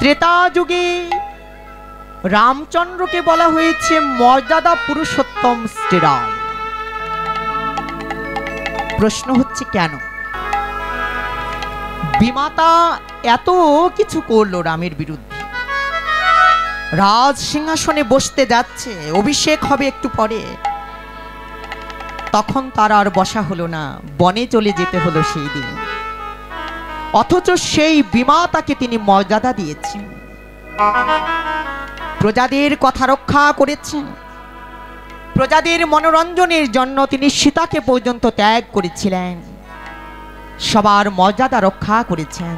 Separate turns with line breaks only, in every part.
ত্রেতা যুগে রামচন্দ্রকে বলা হয়েছে মর্যাদা পুরুষোত্তম শ্রীরাম। প্রশ্ন হচ্ছে কেন বিমাতা এত কিছু করলো রামের বিরুদ্ধে? রাজ সিংহাসনে বসতে যাচ্ছে, অভিষেক হবে একটু পরে, তখন তার আর বসা হলো না, বনে চলে যেতে হলো সেই দিন। অথচ সেই বিমাতাকে তিনি মর্যাদা দিয়েছেন, প্রজাদের কথা রক্ষা করেছেন, প্রজাদের মনোরঞ্জনের জন্য তিনি সীতাকে পর্যন্ত ত্যাগ করেছিলেন, সবার মর্যাদা রক্ষা করেছেন,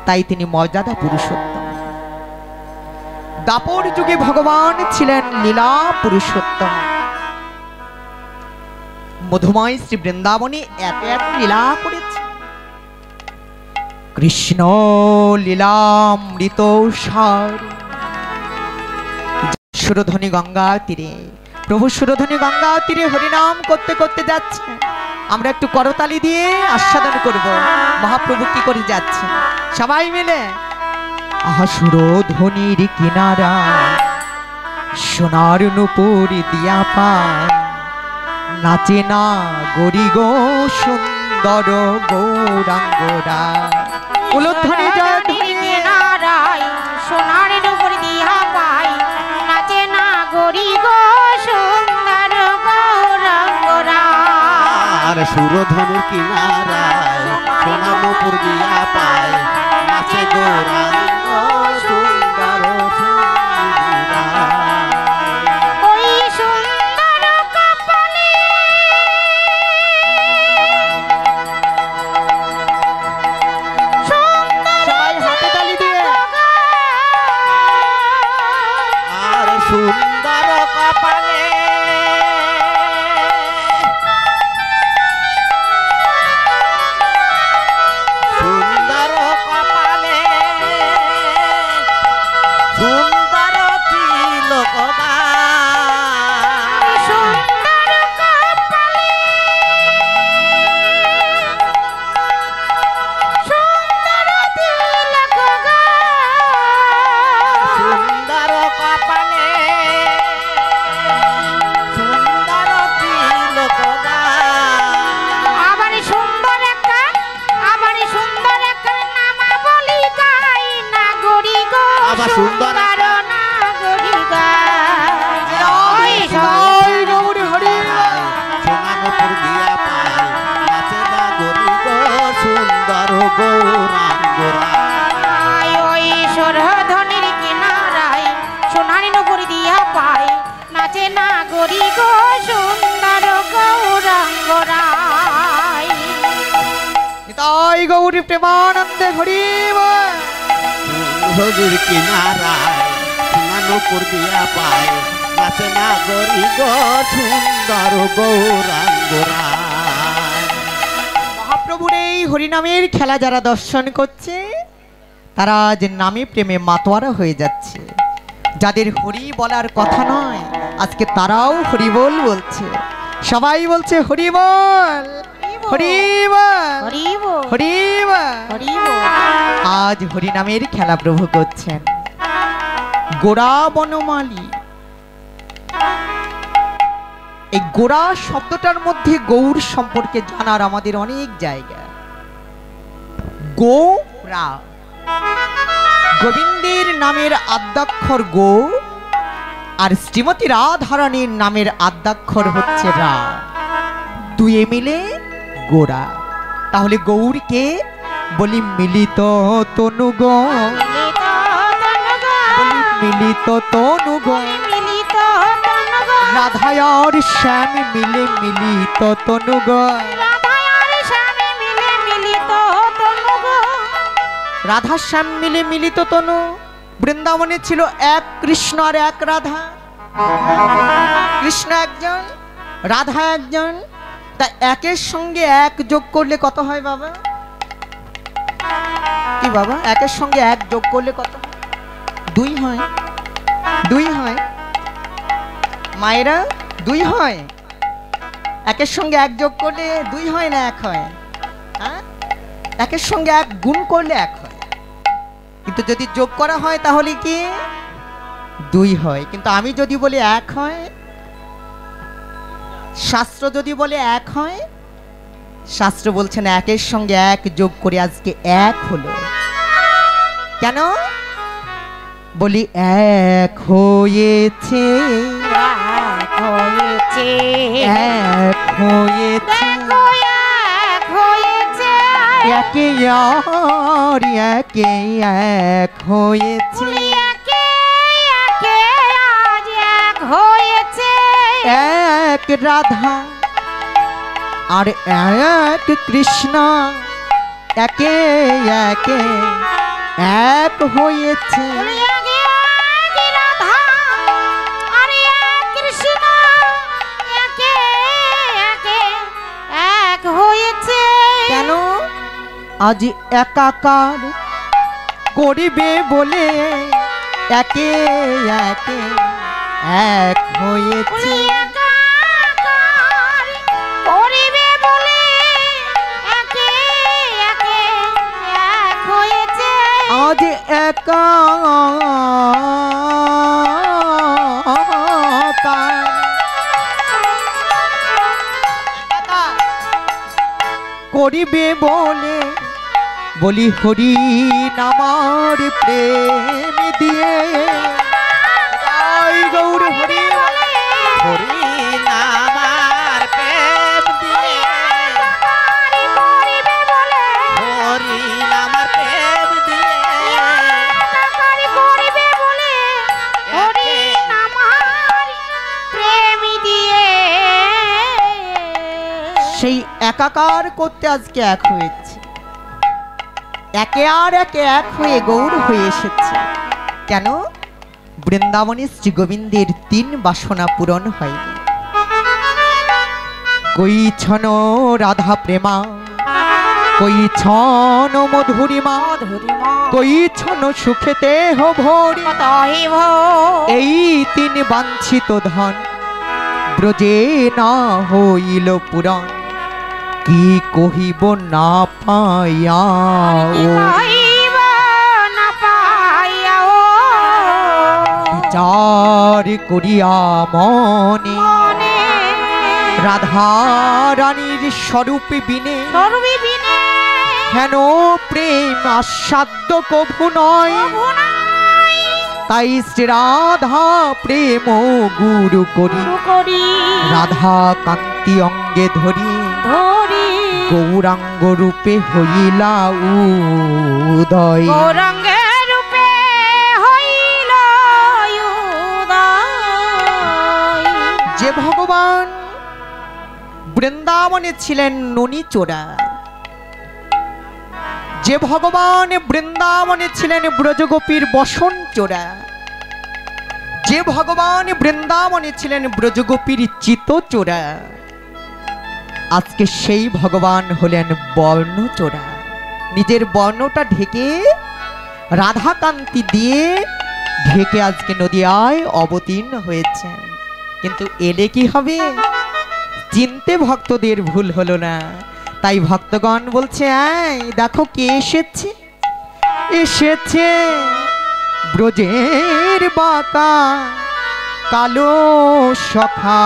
তাই তিনি মর্যাদা পুরুষোত্তম। দাপর যুগে ভগবান ছিলেন লীলা পুরুষোত্তম। মধুময় শ্রী বৃন্দাবনে এত এত লীলা করেছে। কৃষ্ণ লীলামৃত সার। সুরধনী গঙ্গা তীরে, প্রভু সুরধনী গঙ্গা তীরে হরিনাম করতে করতে যাচ্ছে। আমরা একটু করতালি দিয়ে আস্বাদন করব মহাপ্রভু কি করে যাচ্ছে সবাই মিলে। আহা সুরধনীর কিনারা সোনার নূপুর দিয়া পায়, নাচে না গরি গো সুন্দর গৌরাঙ্গরা। উলুধ্বনি জয়ধ্বনি
কিনারায় সোনার নূপুর দিয়া পায়, নাচে না গরি গো সুন্দর গৌরাঙ্গরা।
আর সুরধনুর কিনারায় সোনার নূপুর দিয়া পায়, নাচে গৌরাঙ্গ সুন্দর সুন্দরা।
ওই সুন্দর কপালে
সবাই হাতে তালি দিয়ে।
আর সুন্দর কপালে সুন্দর কপালে সুন্দর তিলক
সুন্দর কপালে সুন্দর তিলক
সুন্দর কপালে সুন্দর তিলক
আবার সুন্দর একটা নামাবলী গাই না গরি গো
আবার সুন্দর
না গরি গাই। ওই
জয় গৌরী হরি।
সোনা নূপুর দিয়া পায়, নাচে না গরি গো সুন্দর গৌরাঙ্গরা।
ওই সুরধনির কিনারায় সোনার নূপুর দিয়া পায়, নাচে না গরি গো সুন্দর গৌরাঙ্গরাই।
নিতাই গৌরী প্রেমানন্দে হরি বল।
নদীর কিনারায় সোনা নূপুর দিয়া পায়, নাচে না গরি গো সুন্দর গৌরাঙ্গরা।
মহাপ্রভুর এই হরিনামের খেলা যারা দর্শন করছে তারা যে নামে প্রেমে মাতোয়ারা হয়ে যাচ্ছে। যাদের হরি বলার কথা নয় আজকে তারাও হরি বল বলছে। সবাই বলছে হরি বল, হরি বল,
হরি বল,
হরি বল।
হরি বল।
আজ হরিনামের খেলা প্রভু করছেন। গোরা বনমালী, এই গোরা শব্দটার মধ্যে গৌর সম্পর্কে জানার আমাদের অনেক জায়গা। গোরা, গোবিন্দের নামের আদ্যাক্ষর গো, আর শ্রীমতী রাধারানীর নামের আদ্যাক্ষর হচ্ছে রা, দুয়ে মিলে গোরা। তাহলে গৌরকে বলি মিলিত তনু গো, মিলিত তনু গো,
মিলিত তনু গো,
রাধায় আর শ্যাম মিলে মিলিত তনু গো।
রাধায় আর শ্যামে মিলে মিলিত তনু গো।
রাধা শ্যাম মিলে মিলিত তনু। বৃন্দাবনে ছিল এক কৃষ্ণ আর এক রাধা। কৃষ্ণ একজন, রাধা একজন। তা একের সঙ্গে এক যোগ করলে কত হয় বাবা? কি বাবা, একের সঙ্গে এক যোগ করলে কত হয়? দুই হয়, দুই হয় মায়েরা, দুই হয়। একের সঙ্গে এক যোগ করলে দুই হয় না এক হয়? হ্যাঁ, একের সঙ্গে এক গুণ করলে এক হয়। কিন্তু যদি যোগ করা হয় তাহলে কি 2 হয়, কিন্তু আমি যদি বলি 1 হয়, শাস্ত্র যদি বলে 1 হয়, শাস্ত্র বলছেন 1-এর সঙ্গে 1 যোগ করে আজকে 1 হলো। কেন বলি 1 হয়েছে,
1 হয়েছে,
1 হয়েছে,
দেখো 1 হয়েছে,
একে আর একে 1 হয়েছে,
একে একে আজ 1 হয়েছে,
1 রাধা আর 1 কৃষ্ণ, একে একে 1 হয়েছে।
একে এক রাধা আর 1 কৃষ্ণ, একে একে 1 হয়েছে।
কেন আজ একাকার করিবে বলে একে একে 1 হয়েছে।
একাকার করিবে বলে একে একে 1 হয়েছে।
আজ একাকার করিবে বলে বলি হরি নামার প্রেম দিয়ে, জয় গৌর হরি।
হরি নামার প্রেম দিয়ে,
করিবে বলে
হরি নামার প্রেম দিয়ে,
একাকার করিবে বলে হরি নামার প্রেম দিয়ে।
সেই একাকার করতে আজকে 1 হয়েছে, একে আর একে 1 হয়ে গৌর হয়ে এসেছে। কেন বৃন্দাবনে শ্রী গোবিন্দের 3 বাসনা পূরণ হয়নি। কই ছন রাধা প্রেমা, কই ছন মধুরিমা, কই ছন সুখেতে হো ভরি, এই 3 বাঞ্ছিত ধন ব্রজে না হইল পুরাণ। কি কহিব না পাইয়া ও,
কহিব না পাইয়া ও,
বিচার করিয়া মনে
মনে
রাধা রানীর স্বরূপ বিনে
সর্বি বিনে
হেন প্রেম আস্বাদ্য কভু নয়।
প্রভু নাই
তাই শ্রী রাধা প্রেম গুরু করি,
করি
রাধা কান্তি অঙ্গে ধরি,
ধরি
গৌরাঙ্গ রূপে হইলা উদয়।
গৌরাঙ্গে রূপে হইল উদয়।
যে ভগবান বৃন্দাবনে ছিলেন ননী চোরা, যে ভগবান বৃন্দাবনে ছিলেন ব্রজগোপীর বসন চোরা, যে ভগবান বৃন্দাবনে ছিলেন ব্রজগোপীর চিত চোরা, আজকে সেই ভগবান হলেন বর্ণ চোরা। নিজের বর্ণটা ঢেকে রাধাকান্তি দিয়ে ঢেকে আজকে নদিয়ায় অবতীর্ণ হয়েছেন। কিন্তু এলে কি হবে, চিনতে ভক্তদের ভুল হলো না। তাই ভক্তগণ বলছে, এই দেখো কে এসেছে, এসেছে ব্রজের বাঁকা কালো সখা,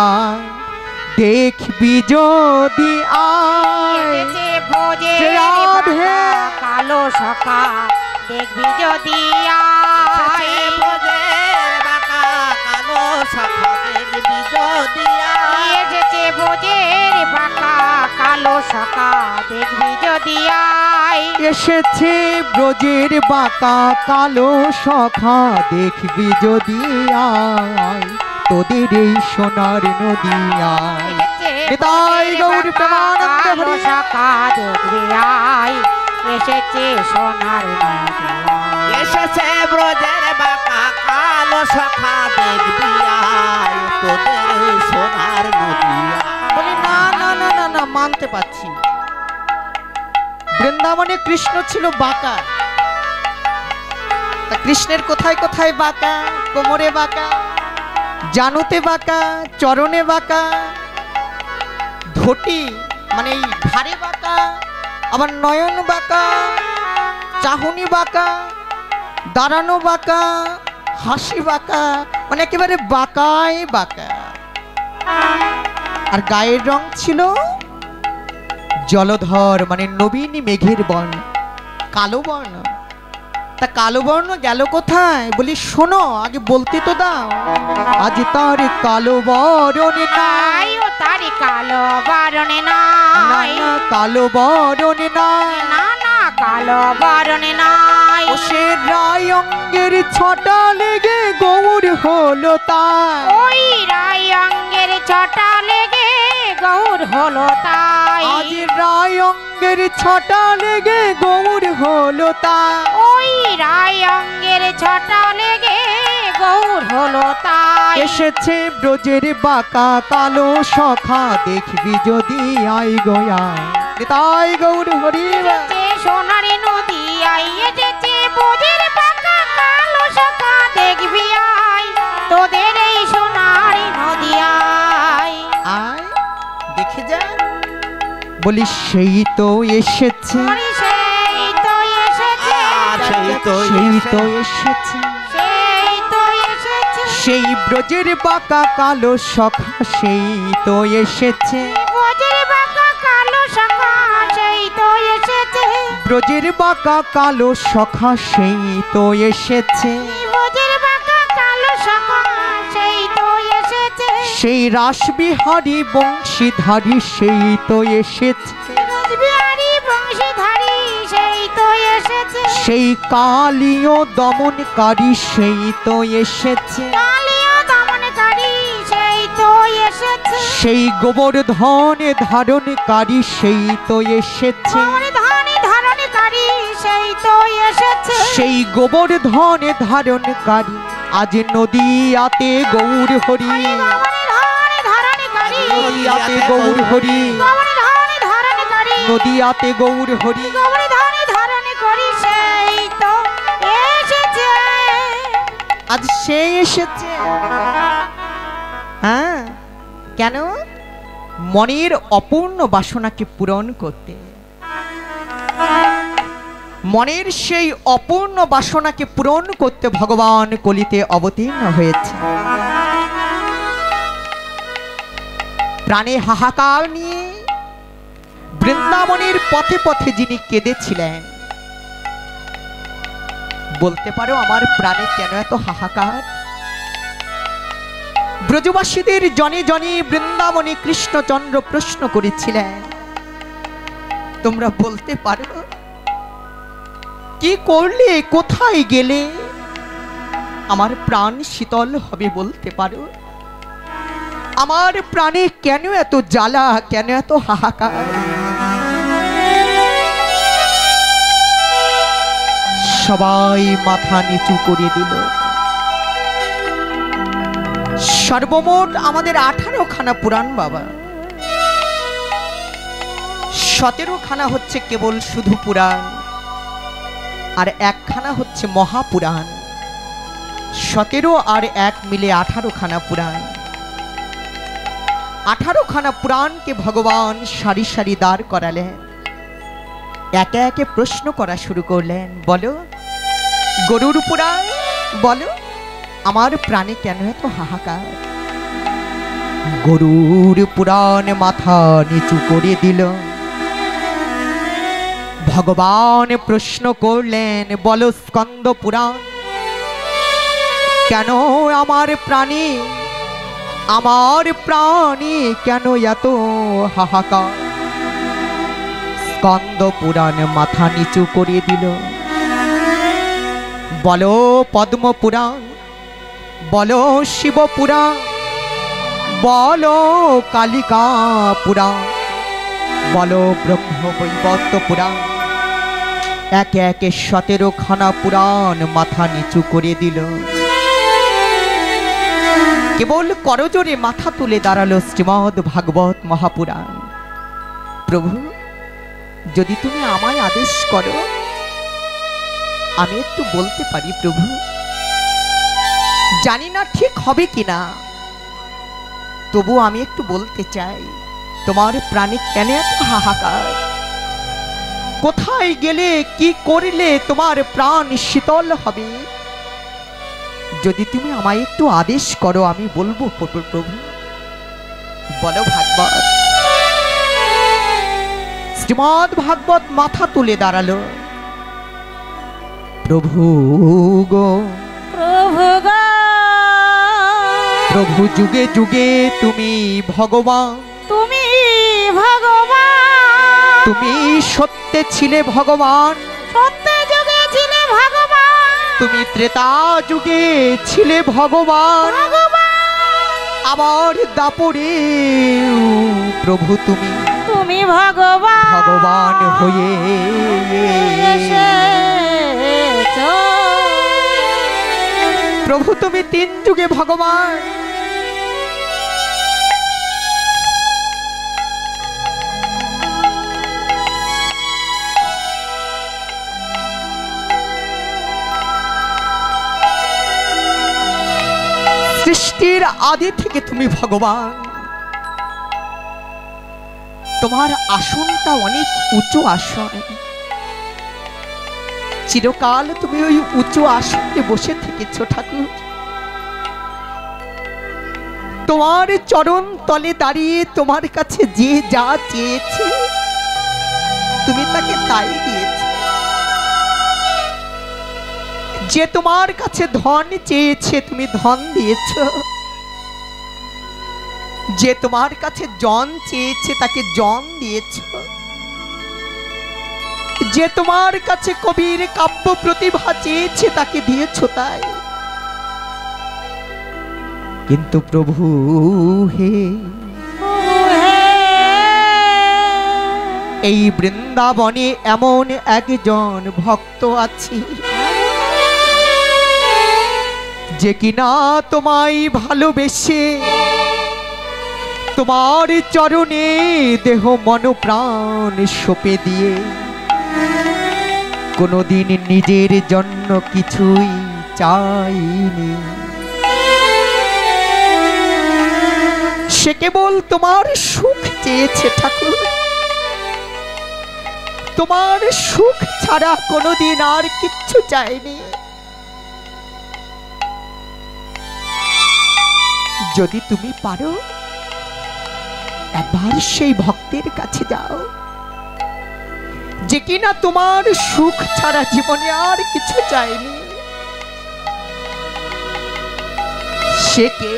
দেখবি যদি আয়।
এসেছে ভোজের
রাধে।
বাঁকা কালো সখা, দেখবি যদি আয়।
ব্রজের বাঁকা কালো সখা, দেখবি যদি আয়।
এসেছে ভোজের বাঁকা কালো সখা, দেখবি যদি আয়।
এসেছে ব্রজের বাঁকা কালো সখা, দেখবি যদি আয়। তোদের এই সোনার নদিয়ায় নিতাই গৌর প্রেমানন্দ
কালো
হরি।
সখা, দেখবি আয়। এসেছে সোনার নদিয়ায়।
এসেছে ব্রজের বাঁকা কালো সখা, দেখবি আয়। তোদের এই সোনার নদিয়া।
বলি না না না না না, মানতে পারছি না। বৃন্দাবনে কৃষ্ণ ছিল বাঁকা, তা কৃষ্ণের কোথায় কোথায় বাঁকা, কোমরে বাঁকা, জানুতে বাঁকা, চরণে বাঁকা, ধটি মানে এই ঘাড়ে বাঁকা, আবার নয়ন বাঁকা, চাহনি বাঁকা, দাঁড়ানো বাঁকা, হাসি বাঁকা, মানে একেবারে বাঁকায় বাঁকা। আর গায়ের রং ছিল জলধর, মানে নবীন মেঘের বর্ণ, কালো বর্ণ। তা কালো বর্ণ গেল কোথায়? বলি শোনো, আগে বলতে তো দাও। আজ তার কালো বরণ নাই,
ও তার কালো বরণে
না
নাই,
না কালো বরণ নাই।
না না কালো বরণে নাই।
ও সে রায় অঙ্গের ছটা লেগে গৌর হলো তাই।
ওই রায় অঙ্গের ছটা লেগে গৌর হলো তাই।
আজ রায় অঙ্গের ছটা লেগে গৌর হলো তাই।
ওই রায় অঙ্গের ছটা লেগে গৌর হলো তাই।
এসেছে ব্রজের বাঁকা কালো সখা, দেখবি যদি আই গোয়া তাই গৌর হরি।
এসেছে সোনারি নদী আই, এসেছে বোঝের পাকা কালো শাখা, দেখবি আই তোদের এই সোনারি নদী আই।
আয় দেখে যা। বলি সেই তো এসেছে,
হরি সেই তো এসেছে,
সেই তো
সেই তো এসেছে,
সেই তো এসেছে,
সেই ব্রজের বাঁকা কালো সখা, সেই তো এসেছে।
বোঝের পাকা কালো শাখা, সেই তো এসেছে,
ব্রজের বাঁকা কালো সখা, সেই তো এসেছে।
বোঝের পাকা কালো শাখা, সেই তো এসেছে,
সেই রাসবিহারী বংশীধারী, সেই তো এসেছে।
রাসবিহারী বংশীধারী, সেই তো এসেছে,
সেই কালীয় দমনকারী, সেই তো এসেছে।
কালীয় দমনকারী, সেই তো এসেছে,
সেই গোবর্ধন ধারণকারী, সেই তো এসেছে।
গোবর্ধনে ধারণকারী, সেই তো এসেছে,
সেই গোবর্ধন ধারণকারী, আজ নদীয়াতে গৌর হরি।
গোবর্ধনে ধারণকারী,
নদীয়াতে গৌর হরি,
গোবর্ধনে ধারণকারী,
নদীয়াতে গৌর হরি।
গোবর্ধনে ধারণ করি, সেই তো এসেছে।
আজ সে এসেছে। হ্যাঁ, কেন? মনের অপূর্ণ বাসনাকে পূরণ করতে। মনের সেই অপূর্ণ বাসনাকে পূরণ করতে ভগবান কলিতে অবতীর্ণ হয়েছে। প্রাণে হাহাকার নিয়ে বৃন্দাবনের পথে পথে যিনি কেঁদেছিলেন, বলতে পারো আমার প্রাণে কেন এত হাহাকার? ব্রজবাসীদের জনে জনে বৃন্দাবনে কৃষ্ণচন্দ্র প্রশ্ন করেছিলেন, তোমরা বলতে পারো কি করলে, কোথায় গেলে আমার প্রাণ শীতল হবে? বলতে পারো আমার প্রাণে কেন এত জ্বালা, কেন এত হাহাকার? সবাই মাথা নিচু করে দিল। সর্বমোট আমাদের 18 খানা পুরাণ বাবা, 17 খানা হচ্ছে কেবল শুধু পুরাণ, আর 1 খানা হচ্ছে মহাপুরাণ। 17 আর 1 মিলে 18 খানা পুরাণ। 18 খানা পুরাণকে ভগবান সারি সারি দাঁড় করালেন, একে একে প্রশ্ন করা শুরু করলেন। বলো গরুর পুরাণ, বলো আমার প্রাণে কেন এত হাহাকার? গরুর পুরাণ মাথা নিচু করে দিল। ভগবান প্রশ্ন করলেন, বলো স্কন্দ পুরাণ, কেন আমার প্রাণী, আমার প্রাণী কেন এত হাহাকার? স্কন্দ পুরাণ মাথা নিচু করে দিল। বলো পদ্ম পুরাণ, বলো শিব পুরাণ, বলো কালিকা পুরাণ, বলো ব্রহ্ম বৈবর্ত পুরাণ। একে একে 17 খানা পুরাণ মাথা নিচু করে দিল। কেবল করজোরে মাথা তুলে দাঁড়ালো শ্রীমদ্ ভাগবত মহাপুরাণ। প্রভু, যদি তুমি আমায় আদেশ করো, আমি একটু বলতে পারি প্রভু। জানি না ঠিক হবে কিনা, তবু আমি একটু বলতে চাই, তোমার প্রাণে কেন এত হাহাকার? কোথায় গেলে কি করলে তোমার প্রাণ শীতল হবে? যদি তুমি আমায় একটু আদেশ করো আমি বলবো প্রভু। বলো ভাগবত। শ্রীমদ্ ভাগবত মাথা তুলে দাঁড়ালো। প্রভু গো,
প্রভু গো,
প্রভু যুগে যুগে তুমি ভগবান,
তুমি ভগবান,
তুমি সত্যে ছিলে ভগবান,
সত্য যুগে ছিলে ভগবান,
তুমি ত্রেতা যুগে ছিলে ভগবান, আবার দাপরে প্রভু তুমি
তুমি ভগবান,
ভগবান হয়ে
এসেছো।
প্রভু তুমি তিন যুগে ভগবান। সৃষ্টির আদি থেকে তুমি ভগবান। তোমার আসনটা অনেক উঁচু আসন, চিরকাল তুমি ওই উঁচু আসনে বসে থেকেছ ঠাকুর। তোমার চরণ তলে দাঁড়িয়ে তোমার কাছে যে যা চেয়েছে তুমি তাকে তাই দিয়েছে। যে তোমার কাছে ধন চেয়েছে তুমি ধন দিয়েছ, যে তোমার কাছে জন চেয়েছে তাকে জন দিয়েছ, যে তোমার কাছে কবির কাব্য প্রতিভা চেয়েছে তাকে দিয়েছ তাই। কিন্তু প্রভু হে, এই বৃন্দাবনে এমন একজন ভক্ত আছে যে কিনা তোমায় ভালোবেসে তোমার চরণে দেহ মন প্রাণ সঁপে দিয়ে কোনোদিন নিজের জন্য কিছুই চাইনি। সে কেবল তোমার সুখ চেয়েছে ঠাকুর। তোমার সুখ ছাড়া কোনোদিন আর কিচ্ছু চাইনি। যদি তুমি পারো একবার সেই ভক্তের কাছে যাও যে কিনা তোমার সুখ ছাড়া জীবনে আর কিছু চাইনি। সে কে?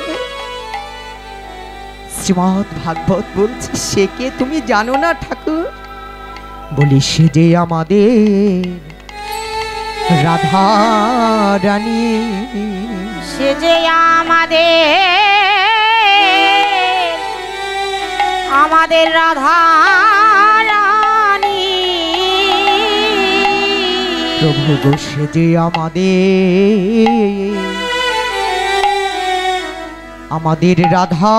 শ্রীমদ্ ভাগবত বলছে সে কে তুমি জানো না ঠাকুর? বলি সে যে আমাদের রাধা রানী।
সে যে আমাদের রাধা রানী।
প্রভু গো সে যে আমাদের রাধা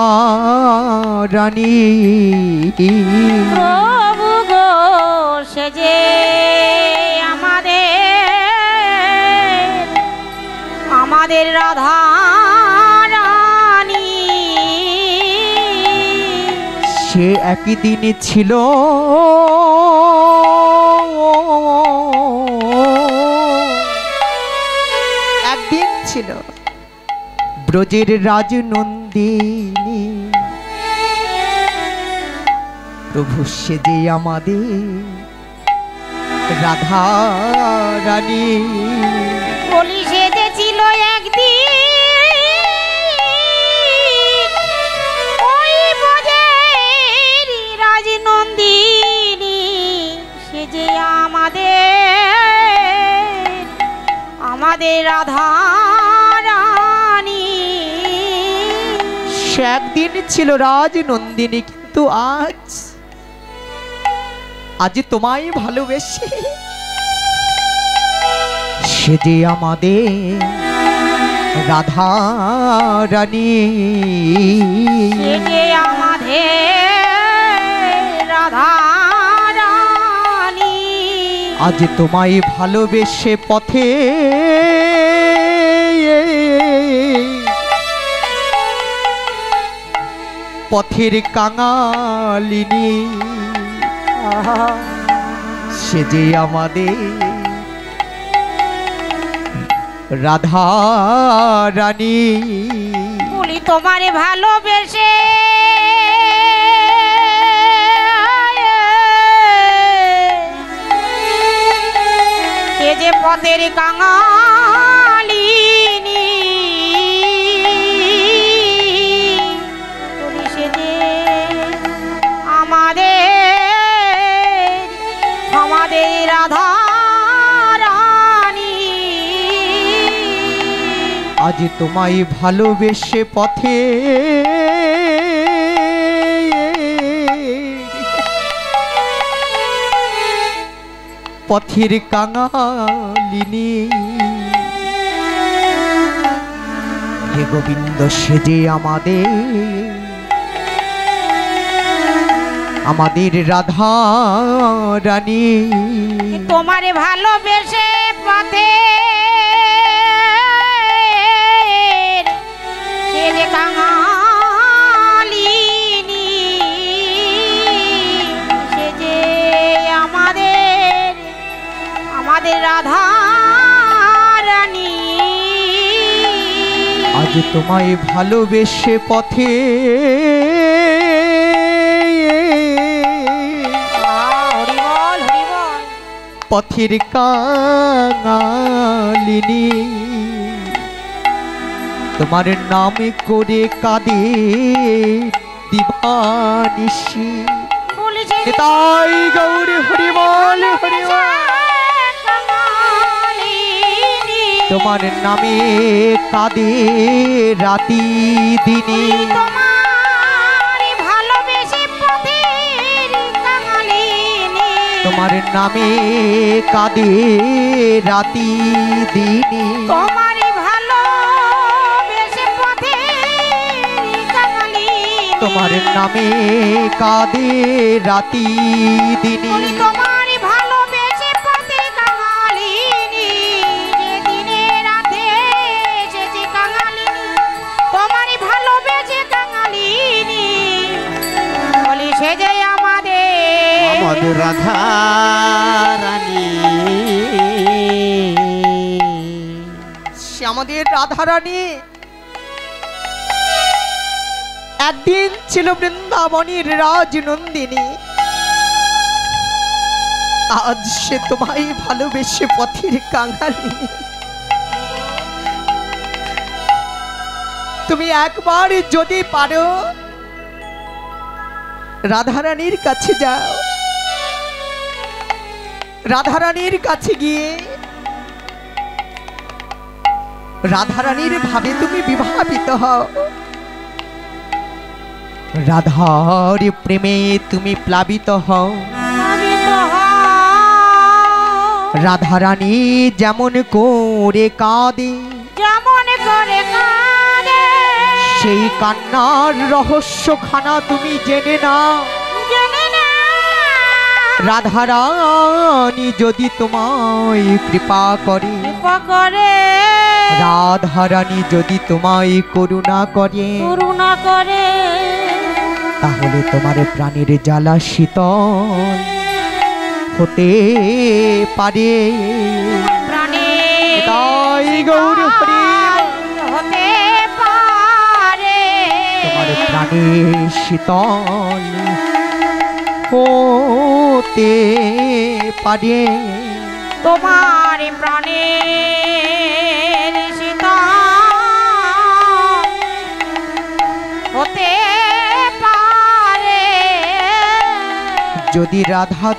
রানী।
প্রভু গো সে যে আমাদের রাধা রানী।
সে একই দিন ছিল একদিন ছিল ব্রজের রাজনন্দিনী। প্রভু সে যে আমাদের রাধা রানী।
বলি সে যে ছিল একদিন ওই ব্রজের রাজনন্দিনী। সে যে আমাদের রাধা রানী।
সে একদিন ছিল রাজনন্দিনী, কিন্তু আজ তোমায় ভালোবেসে সে যে আমাদের রাধা রানী।
সে যে আমাদের রাধা রানী।
আজ তোমায় ভালোবেসে পথের কাঙালিনী। সে যে আমাদের রাধা রানী।
বলি তোমারে ভালোবেসে সে যে পথের কাঙালিনী, বলি সে যে আমাদের রাধা রানী।
আজ তোমায় ভালোবেসে পথে পথের কাঙালিনী। হে গোবিন্দ সে যে আমাদের রাধা রানী।
তোমারে ভালোবেসে পথে সে যে কাঙালিনী, সে যে আমাদের রাধা রানী।
আজ তোমায় ভালোবেসে পথে
হরিবল হরিবল
পথের কাঙালিনী। তোমার নামে করে কাঁদে দিবানিশি।
বলেছে
তাই গৌর হরিবল হরিবল। তোমার নামে কাঁদে রাতি দিনে। তোমার নামে কাঁদে রাতি দিনে।
তোমার ভালোবেসে পথে কাঙালিনী।
তোমার নামে কাঁদে রাতি দিনে।
তোমার ভালোবেসে পথে কাঙালিনী, যে দিনে রাতে এসেছে কাঙালিনী। তোমার ভালোবেসে কাঙালিনী, বলি সে যে
আমাদের রাধা রানী।
সে আমাদের রাধা রানী। একদিন ছিল বৃন্দাবনের রাজনন্দিনী। আজ সে তোমায় ভালোবেসে পথের কাঙালিনী। তুমি একবার যদি পারো রাধারানীর কাছে যাও। রাধারানীর কাছে গিয়ে রাধারানীর ভাবে তুমি বিভাবিত হও। রাধার প্রেমে তুমি প্লাবিত হও। রাধারানী যেমন করে কাঁদে,
যেমন করে কাঁদে,
সেই কান্নার রহস্য খানা তুমি জেনে নাও। রাধারানী যদি তোমায় কৃপা করে, রাধারানী যদি তোমায় করুণা করে, তাহলে তোমার প্রাণের জ্বালা শীতল হতে পারে। তাই গৌর হরি
হতে পারে।
তোমার প্রাণের শীতল হতে পারে।
তোমার প্রাণের শীতল হতে পারে।
যদি রাধা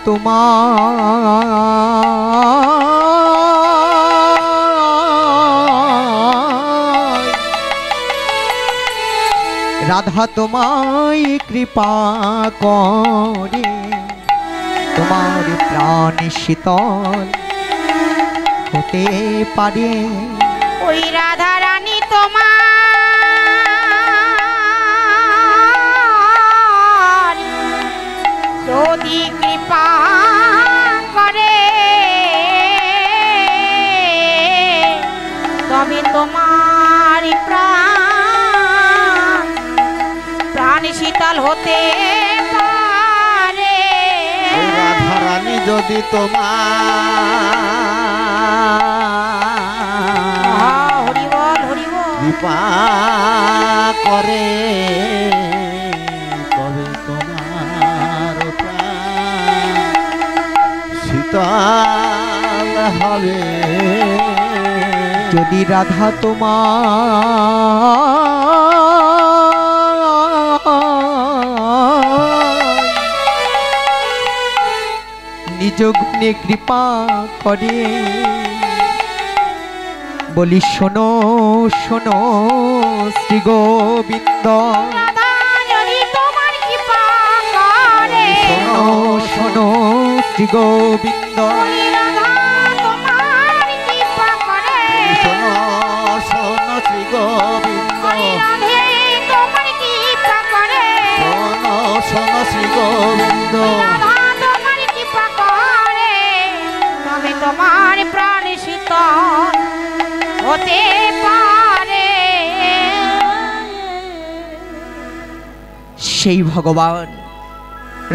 তোমায় কৃপা করে, তোমার প্রাণ শীতল হতে পারে।
ওই রাধা রানী তোমার যদি কৃপা করে, তবে তোমার প্রাণ শীতল হতে পারে।
রাধা রানী যদি তোমার
হরি বল হরি বল।
কৃপা করে তবে তোমার প্রাণ শীতল হবে।
যদি রাধা তোমার নিজ গুণে কৃপা করে, বলি শোনো শোনো শ্রী গোবিন্দ,
রাধা যদি তোমার কৃপা করে,
শোনো শোনো শ্রী গোবিন্দ,
বলি রাধা তোমার কৃপা করে,
শোনো শোনো শ্রী গোবিন্দ,
বলি রাধে তোমার কৃপা করে,
শোনো শোনো শ্রী গোবিন্দ,
রাধা তোমার কৃপা করে, তবে তোমার প্রাণ শীতল হতে পারে।
সেই ভগবান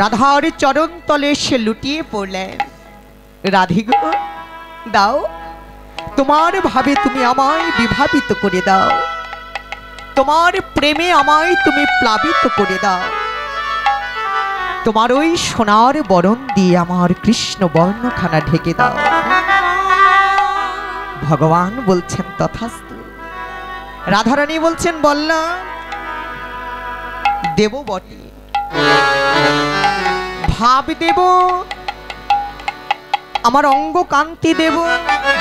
রাধার চরণ তলে সে লুটিয়ে পড়লেন। রাধে গো, দাও তোমার ভাবে তুমি আমায় বিভাবিত করে দাও, তোমার প্রেমে আমায় তুমি প্লাবিত করে দাও, তোমার ওই সোনার বরণ দিয়ে আমার কৃষ্ণ বর্ণখানা ঢেকে দাও। ভগবান বলছেন তথাস্তু। রাধারানী বলছেন বললাম দেব বটে, ভাব দেব, আমার অঙ্গ কান্তি দেব,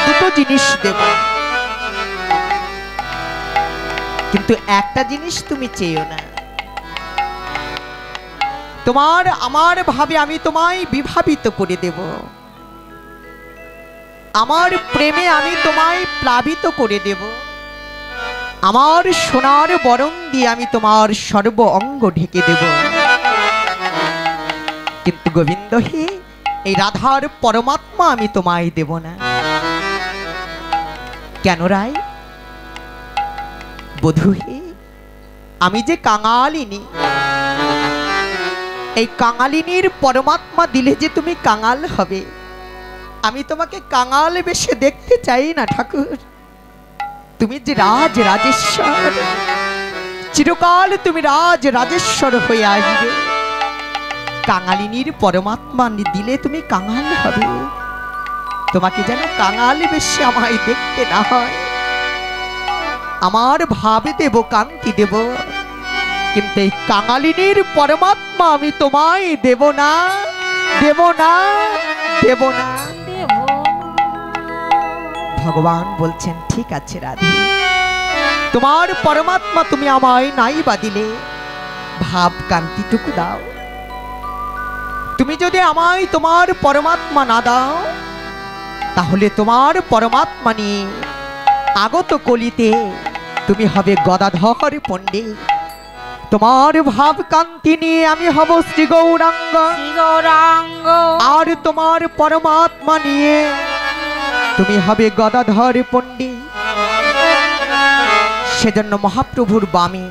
দুটো জিনিস দেব, কিন্তু একটা জিনিস তুমি চেয়েও না। তোমার আমার ভাবে আমি তোমায় বিভাবিত করে দেব, আমার প্রেমে আমি তোমায় প্লাবিত করে দেব, আমার সোনার বরণ দিয়ে আমি তোমার সর্ব অঙ্গ ঢেকে দেব। কিন্তু গোবিন্দ হে, এই রাধার পরমাত্মা আমি তোমায় দেব না। কেন রায়? বধূ হে, আমি যে কাঙালিনী, এই কাঙালিনীর পরমাত্মা দিলে যে তুমি কাঙাল হবে, আমি তোমাকে কাঙাল বেশে দেখতে চাই না ঠাকুর। তুমি যে রাজ রাজেশ্বর, চিরকাল তুমি রাজ রাজেশ্বর হয়ে আসবে। কাঙালিনীর পরমাত্মা দিলে তুমি কাঙাল হবে, তোমাকে যেন কাঙাল বেশে আমায় দেখতে না হয়। আমার ভাবে দেব, কান্তি দেব, কিন্তু এই কাঙালিনীর পরমাত্মা আমি তোমায় দেব না, দেব না, দেব না। ভগবান বলছেন ঠিক আছে রাধে, তোমার পরমাত্মা তুমি আমায় নাই বা দিলে, ভাব কান্তিটুকু দাও। তুমি যদি আমায় তোমার পরমাত্মা না দাও, তাহলে তোমার পরমাত্মা নিয়ে আগত কলিতে তুমি হবে গদাধর পণ্ডিত, তোমার ভাব কান্তি নিয়ে আমি হব শ্রী গৌরাঙ্গ,
শ্রী গৌরাঙ্গ,
আর তোমার পরমাত্মা নিয়ে তুমি হবে গদাধর পণ্ডিত। সেজন্য মহাপ্রভুর বামে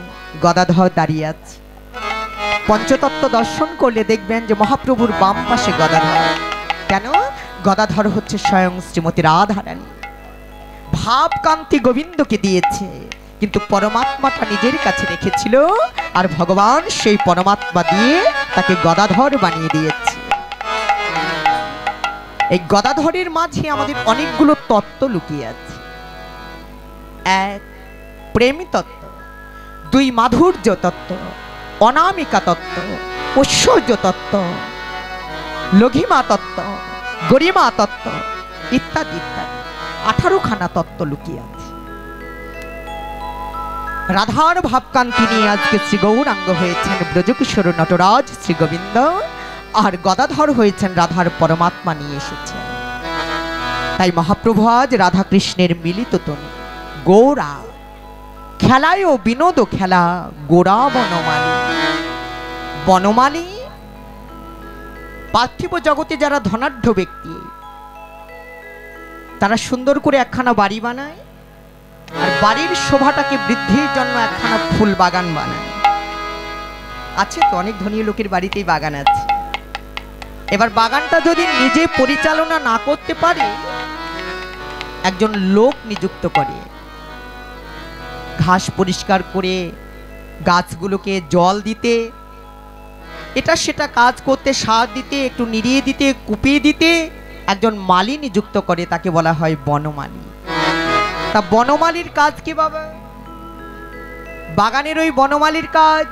গদাধর দাঁড়িয়ে আছে। পঞ্চতত্ত্ব দর্শন করলে দেখবেন যে মহাপ্রভুর বাম পাশে গদাধর। কেন? গদাধর হচ্ছে স্বয়ং শ্রীমতী রাধারানী। ভাব কান্তি গোবিন্দকে দিয়েছে, কিন্তু পরমাত্মাটা নিজের কাছে রেখেছিল, আর ভগবান সেই পরমাত্মা দিয়ে তাকে গদাধর বানিয়ে দিয়েছে। এই গদাধরের মাঝে আমাদের অনেকগুলো তত্ত্ব লুকিয়ে আছে। এক, প্রেম তত্ত্ব; দুই, মাধুর্য তত্ত্ব; অনামিকা তত্ত্ব, ঐশ্বর্য তত্ত্ব, লঘিমা তত্ত্ব, গরিমা তত্ত্ব ইত্যাদি ইত্যাদি 18 খানা তত্ত্ব লুকিয়ে আছে। রাধার ভাবকান্তি নিয়ে আজকে শ্রী গৌরাঙ্গ হয়েছেন ব্রজকিশোর নটরাজ শ্রী গোবিন্দ, আর গদাধর হয়েছেন রাধার পরমাত্মা নিয়ে এসেছেন। তাই মহাপ্রভু আজ রাধা কৃষ্ণের মিলিত তনু গৌরা, খেলায় ও বিনোদ খেলা গোরা বনমালী। বনমালী পার্থিব জগতে যারা ধনাঢ্য ব্যক্তি, তারা সুন্দর করে একখানা বাড়ি বানায়, আর বাড়ির শোভাটাকে বৃদ্ধির জন্য একখানা ফুল বাগান বানায়। আছে তো অনেক ধনী লোকের বাড়িতেই বাগান আছে। এবার বাগানটা যদি নিজে পরিচালনা না করতে পারে, একজন লোক নিযুক্ত করে ঘাস পরিষ্কার করে গাছগুলোকে জল দিতে, এটা সেটা কাজ করতে, সার দিতে, একটু নিড়িয়ে দিতে, কুপিয়ে দিতে একজন মালি নিযুক্ত করে, তাকে বলা হয় বনমালী। তা বনমালীর কাজ কি বাবা? বাগানের ওই বনমালীর কাজ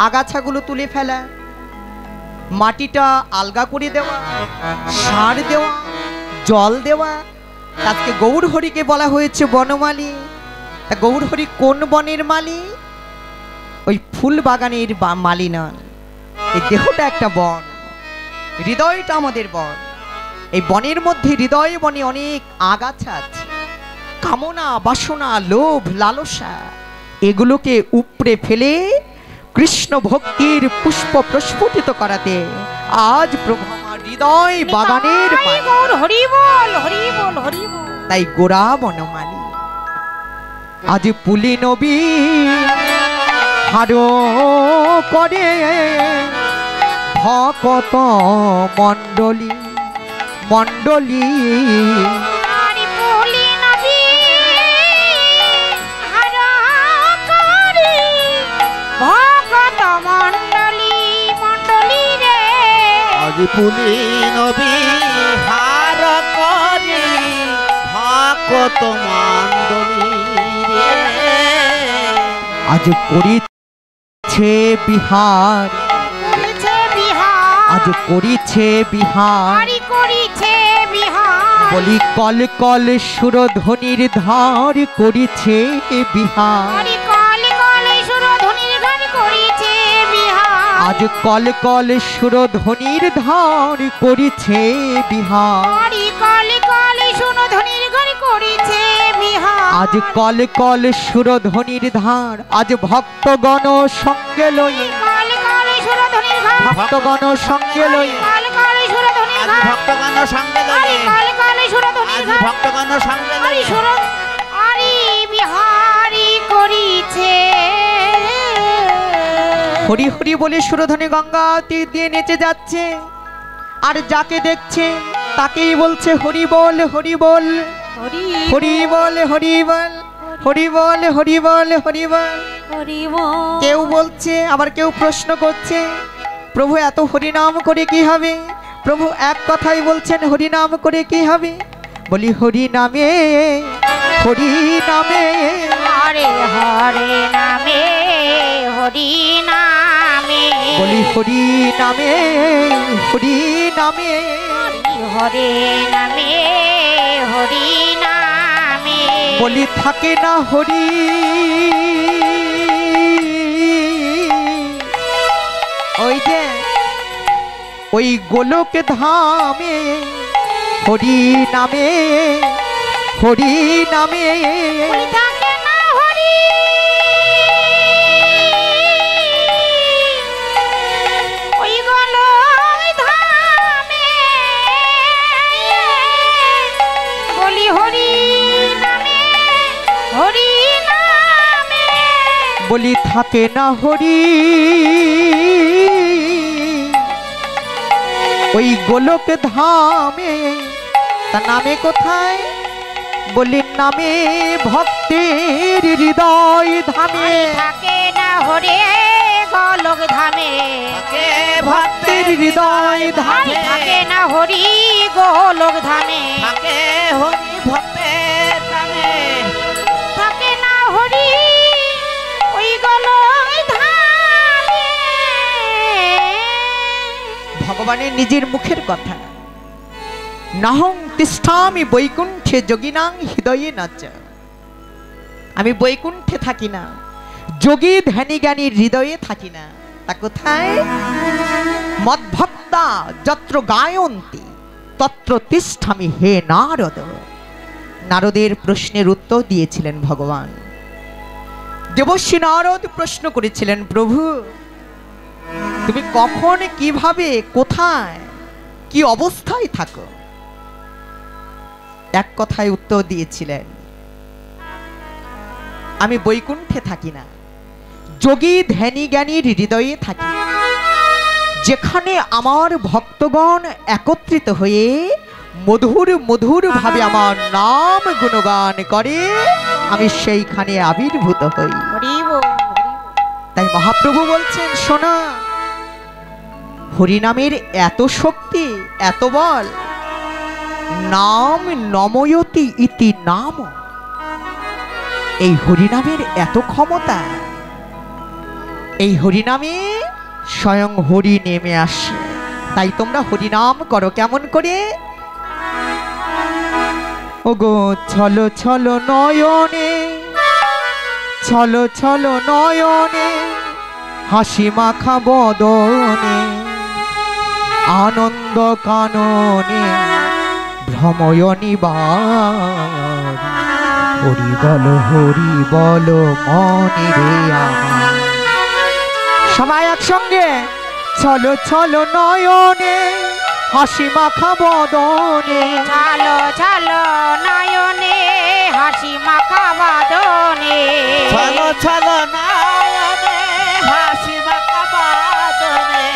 আগাছাগুলো তুলে ফেলা, মাটিটা আলগা করে দেওয়া, সার দেওয়া, জল দেওয়া। আজকে গৌরহরিকে বলা হয়েছে বনমালী। তা গৌরহরি কোন বনের মালী? ওই ফুল বাগানের মালী নন। এই দেহটা একটা বন, হৃদয়টা আমাদের বন। এই বনের মধ্যে হৃদয় বনে অনেক আগাছা আছে, কামনা, বাসনা, লোভ, লালসা, এগুলোকে উপড়ে ফেলে কৃষ্ণ ভক্তির পুষ্প প্রস্ফুটিত করাতে আজ প্রভু আমার হৃদয় বাগানের
হরি বল, হরি বল, হরি বল।
তাই গোরা বনমালী আজ পুলি নবী হারো করে ভকত মণ্ডলী মণ্ডলী।
আরে বলি নবী হারা করি ভগত মণ্ডলী মণ্ডলী রে।
আজ পুলি নবী হার করে ভকত মণ্ডলী রে।
আজ করিছে বিহার,
করিছে বিহার,
আজ করিছে বিহার,
আরে করিছে বিহার।
বলি কল কল সুরধ্বনির ধার করিছে বিহার।
আরে কল কল সুরধ্বনির গান করিছে বিহার।
আজ কল কল সুরধ্বনির ধার করিছে বিহার।
আরে কল কল সুরধ্বনির গান করিছে বিহার।
আজ কল কল সুরধ্বনির ধার, আজ ভক্তগণ সঙ্গে লই,
কল কল সুরধ্বনির গান,
ভক্তগণ সঙ্গে লই,
কল কল সুরধ্বনির
আজ
গান,
ভক্তগণ সঙ্গে
আরে
লয়ে,
কল কল সুরধ্বনির
আজ
গান,
ভক্তগণ সঙ্গে
আরে
লয়ে।
সুর, আরে বিহারি করিছে।
হরি হরি বলে সুরধ্বনি গঙ্গা তীর দিয়ে নেচে যাচ্ছে, আর যাকে দেখছে তাকেই বলছে হরি বল, হরি বল,
হরি
হরি বল, হরি বল, হরি বল, হরি বল, হরি বল।
হরি বল।
কেউ বলছে, আবার কেউ প্রশ্ন করছে, প্রভু এত হরিনাম করে কি হবে? প্রভু এক কথাই বলছেন, হরিনাম করে কি হবে? বলি হরি নামে, হরি নামে,
হরে হরে নামে, হরি নামে,
বলি হরি নামে, হরি নামে,
হরে নামে, হরি নামে।
বলি থাকে না হরি, ওই যে ওই গোলক ধামে হরি নামে, হরি নামে,
বলি থাকে না হরি, ওই গোলক ধামে, বলি হরি নামে, হরি নামে।
বলি থাকে না হরি, ওই গোলক ধামে। তা নামে কোথায়? বলি নামে ভক্তের হৃদয় ধামে,
থাকে না হরে গোলক ধামে,
থাকে
ভক্তের হৃদয় ধামে,
থাকে না হরি গোলক ধামে,
থাকে হরি ভক্তের নামে।
থাকে না হরি ওই গোলক ধামে।
ভগবানের নিজের মুখের কথা, নাহং তিষ্ঠামি বৈকুণ্ঠে যোগিনাং হৃদয়ে নাচ। আমি বৈকুণ্ঠে থাকি না, যোগী ধ্যানী জ্ঞানীর হৃদয়ে থাকি না। তা কোথায়? মদ্ভক্তা যত্র গায়ন্তি তত্র তিষ্ঠামি হে নারদ। নারদের প্রশ্নের উত্তর দিয়েছিলেন ভগবান। দেবর্ষি নারদ প্রশ্ন করেছিলেন, প্রভু তুমি কখন, কিভাবে, কোথায়, কি অবস্থায় থাকো? এক কথায় উত্তর দিয়েছিলেন, আমি বৈকুণ্ঠে থাকি না, যোগী ধ্যানী জ্ঞানীর হৃদয়ে থাকি। যেখানে আমার ভক্তগণ একত্রিত হয়ে মধুর মধুর ভাবে আমার নাম গুণগান করে, আমি সেইখানে আবির্ভূত হই।
হরি বল,
তাই মহাপ্রভু বলছেন, শোনা, হরিনামের এত শক্তি, এত বল, নাম নময়তি ইতি নাম, এই হরিনামের এত ক্ষমতা, এই হরিনামে স্বয়ং হরি নেমে আসে। তাই তোমরা হরিনাম করো। কেমন করে? ওগো ছলো ছলো নয়নে, ছলো ছলো নয়নে, হাসি মাখা বদনে, আনন্দ কাননে, ভ্রময়নী বার, হরি বল মনে রে আমার। সবাই একসঙ্গে, ছলো ছলো নয়নে, হাসি মাখা বদনে,
ছালো ছালো নয়নে, হাসি মাখা বাদনে,
ছলো ছলো নয়নে, হাসি মাখা বাদনে,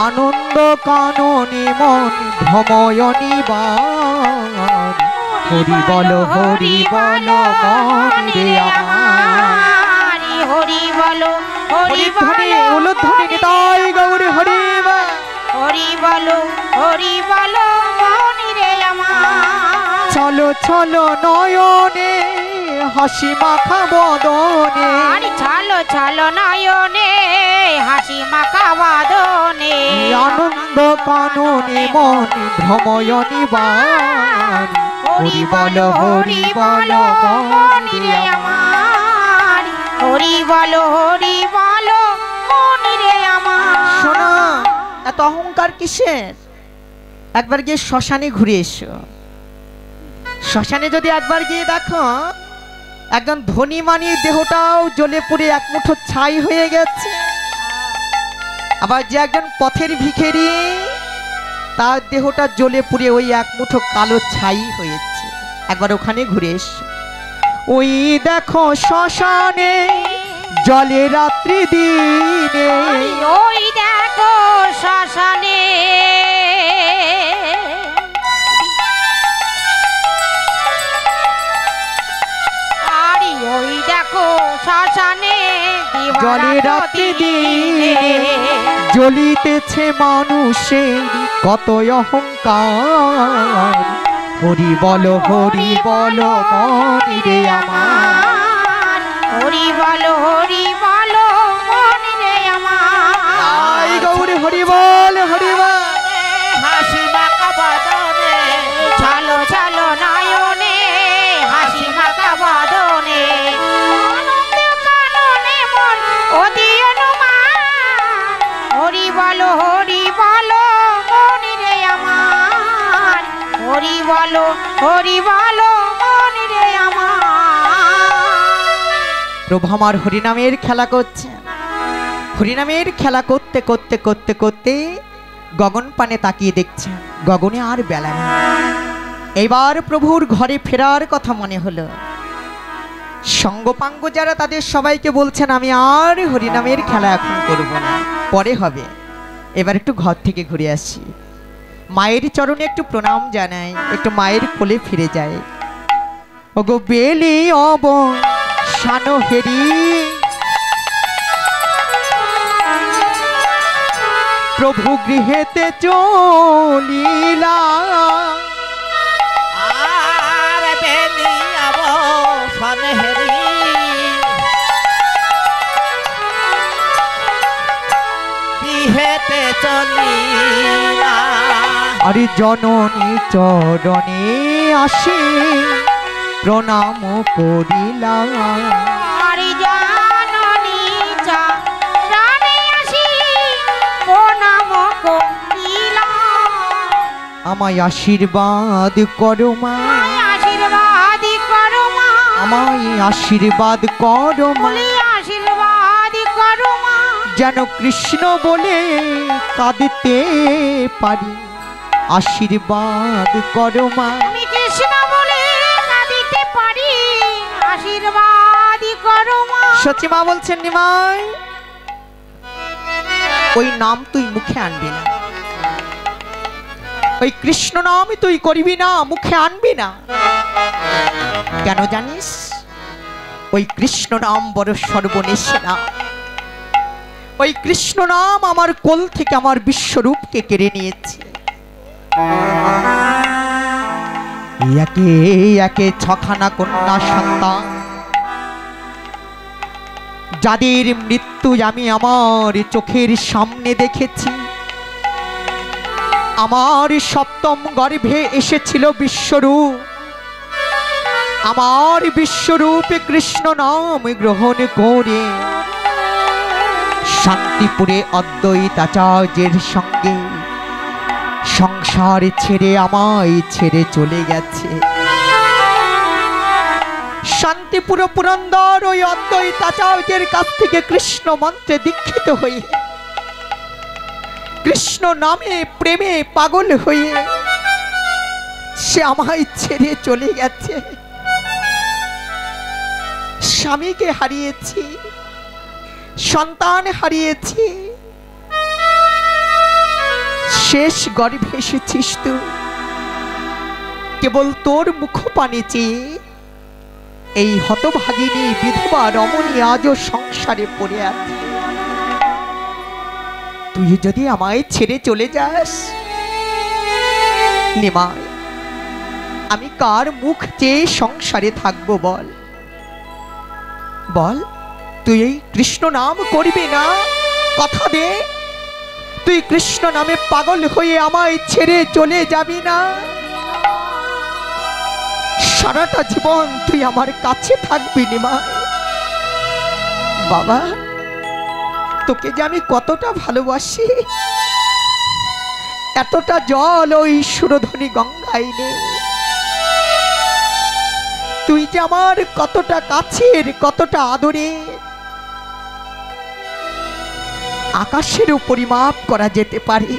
আনন্দ কাননে মন ভ্রময়নী বার, হরি বল মন রে আমার।
হরি বলো, হরি
হরিধ্বনি
বলো,
উলুধ্বনি নিতাই গৌরী হরি বল।
হরি বলো, হরি বলো মনি রে আমার।
ছলো ছলো নয়নে, হাসি মাখা বদনে,
আরে ছালো ছালো নয়নে, হাসি মাখা বাদনে,
আনন্দ কাননে মন ভ্রময়নী বার, হরি বল মন রে আমার।
হরি বলো, হরি বলো মনি রে আমার।
শোনা, এত অহংকার কিসের? একবার গিয়ে শ্মশানে ঘুরে এসো। শ্মশানে যদি একবার গিয়ে দেখো, একজন ধনী মানি দেহটাও জ্বলে পুড়ে এক মুঠো ছাই হয়ে গেছে, আবার যে একজন পথের ভিখারি, তার দেহটা জ্বলে পুড়ে ওই এক মুঠো কালো ছাই হয়েছে। একবার ওখানে ঘুরে এসো। ওই দেখো শ্মশানে জলে রাত্রি দিনে,
ওই দেখো শ্মশানে, আরে ওই দেখো শ্মশানে,
জলে রাত্রি দিনে জ্বলিতেছে মানুষের কত অহংকার, হরি বল মনি রে আমার।
হরি বলো, হরি বলো মনি রে আমার।
আই গৌরী হরি বল,
হাসি মাখা বাদনে,
ছালো ছালো নয়নে, হাসি মাখা বাদনে, আনন্দ কাননে মন অতি অনুমান। হরি বলো মনি রে আমার। হরি বলো মনি রে আমার।
প্রভু আমার হরিনামের খেলা করছে। হরিনামের খেলা করতে করতে করতে করতে গগন পানে তাকিয়ে দেখছেন, গগনে আর বেলা নেই। এইবার প্রভুর ঘরে ফেরার কথা মনে হলো। সঙ্গপাঙ্গ যারা, তাদের সবাইকে বলছেন, আমি আর হরিনামের খেলা এখন করব না, পরে হবে, এবার একটু ঘর থেকে ঘুরে আসি, মায়ের চরণে একটু প্রণাম জানাই, একটু মায়ের কোলে ফিরে যায়। ওগো বেলি অব শানো হেরি, প্রভু গৃহেতে চলিলা,
আর বেলিয়াব সনহেরি, বিহেতে চলিলা,
আরে জননী চরণে আসি প্রণাম করিলা,
হরি জাননী চরণে আসি প্রণাম করিলা,
আমায় আশীর্বাদ করো মা,
আশীর্বাদ করো মা,
আমায় আশীর্বাদ করো মা,
বলি আশীর্বাদ করো মা,
যেন কৃষ্ণ বলে কাঁদতে পারি, আশীর্বাদ করো মা।
আমি কৃষ্ণ বলে কাঁদিতে পারি, আশীর্বাদ করো মা।
সচি মা বলছেন, নিমাই ওই নাম তুই মুখে আনবি না, ওই কৃষ্ণ নাম তুই করবি না, মুখে আনবি না। কেন জানিস? ওই কৃষ্ণ নাম বড় সর্বনেশে নাম। ওই কৃষ্ণ নাম আমার কোল থেকে আমার বিশ্বরূপকে কেড়ে নিয়েছে। একে একে ছখানা কন্যা সন্তান, যাদের মৃত্যু আমি আমার চোখের সামনে দেখেছি। আমার সপ্তম গর্ভে এসেছিল বিশ্বরূপ, আমার বিশ্বরূপে কৃষ্ণ নাম গ্রহণ করে শান্তিপুরে অদ্বৈতাচার্যের সঙ্গে সংসার ছেড়ে আমায় ছেড়ে চলে গেছে। শান্তিপুর পুরন্দর ওই অদ্বৈতাচার্যের কাছ থেকে কৃষ্ণ মন্ত্রে দীক্ষিত হয়ে, কৃষ্ণ নামে প্রেমে পাগল হয়ে সে আমায় ছেড়ে চলে গেছে। স্বামীকে হারিয়েছি, সন্তান হারিয়েছি, শেষ গর্ভে এসেছিস তুই। কেবল তোর মুখ পানে চেয়ে এই হতভাগিনী বিধবা রমণী আজও সংসারে পড়ে আছে। তুই যদি আমায় ছেড়ে চলে যাস নিমাই, আমি কার মুখ চেয়ে সংসারে থাকবো বল? বল, তুই এই কৃষ্ণ নাম করবি না? কথা দে, তুই কৃষ্ণ নামে পাগল হয়ে আমায় ছেড়ে চলে যাবি না? সারাটা জীবন তুই আমার কাছে থাকবি নিমাই। বাবা, তোকে যে আমি কতটা ভালোবাসি, এতটা জল ওই সুরধনী গঙ্গায় নেই। তুই যে আমার কতটা কাছের, কতটা আদরে, আকাশেরও পরিমাপ করা যেতে পারে।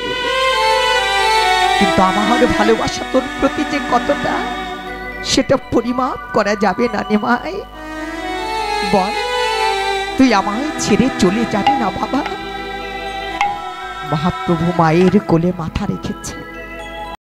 কিন্তু আমার ভালোবাসা তোর প্রতি যে কতটা, সেটা পরিমাপ করা যাবে না নিমাই। বল, তুই আমায় ছেড়ে চলে যাবি না বাবা? মহাপ্রভু মায়ের কোলে মাথা রেখেছে।